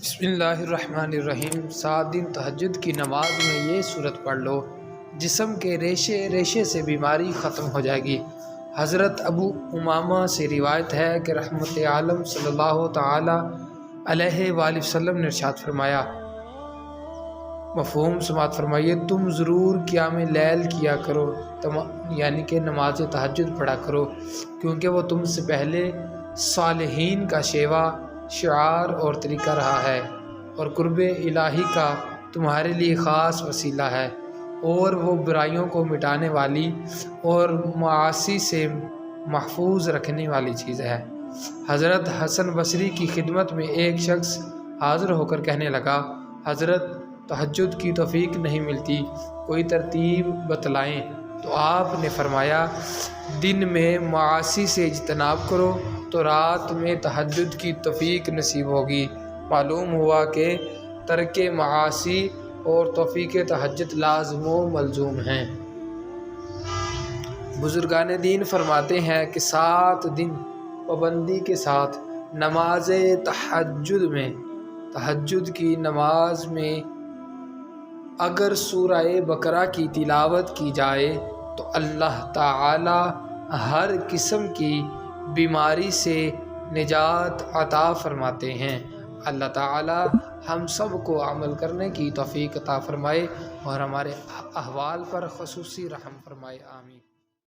بسم اللہ الرحمن الرحیم۔ 7 دن تہجد کی نماز میں یہ سورت پڑھ لو، جسم کے ریشے ریشے سے بیماری ختم ہو جائے گی۔ حضرت ابو امامہ سے روایت ہے کہ رحمت عالم صلی اللہ تعالی علیہ وآلہ وسلم نے ارشاد فرمایا، مفہوم سماعت فرمائیے، تم ضرور قیام لیل کیا کرو، یعنی کہ نماز تہجد پڑھا کرو، کیونکہ وہ تم سے پہلے صالحین کا شیوا، شعار اور طریقہ رہا ہے، اور قرب الہی کا تمہارے لیے خاص وسیلہ ہے، اور وہ برائیوں کو مٹانے والی اور معاصی سے محفوظ رکھنے والی چیز ہے۔ حضرت حسن بصری کی خدمت میں ایک شخص حاضر ہو کر کہنے لگا، حضرت تہجد کی توفیق نہیں ملتی، کوئی ترتیب بتلائیں؟ تو آپ نے فرمایا، دن میں معاصی سے اجتناب کرو تو رات میں تہجد کی توفیق نصیب ہوگی۔ معلوم ہوا کہ ترک معاصی اور توفیق تہجد لازم و ملزوم ہیں۔ بزرگان دین فرماتے ہیں کہ 7 دن پابندی کے ساتھ نماز تہجد کی نماز میں اگر سورہ بقرہ کی تلاوت کی جائے تو اللہ تعالی ہر قسم کی بیماری سے نجات عطا فرماتے ہیں۔ اللہ تعالی ہم سب کو عمل کرنے کی توفیق عطا فرمائے اور ہمارے احوال پر خصوصی رحم فرمائے، آمین۔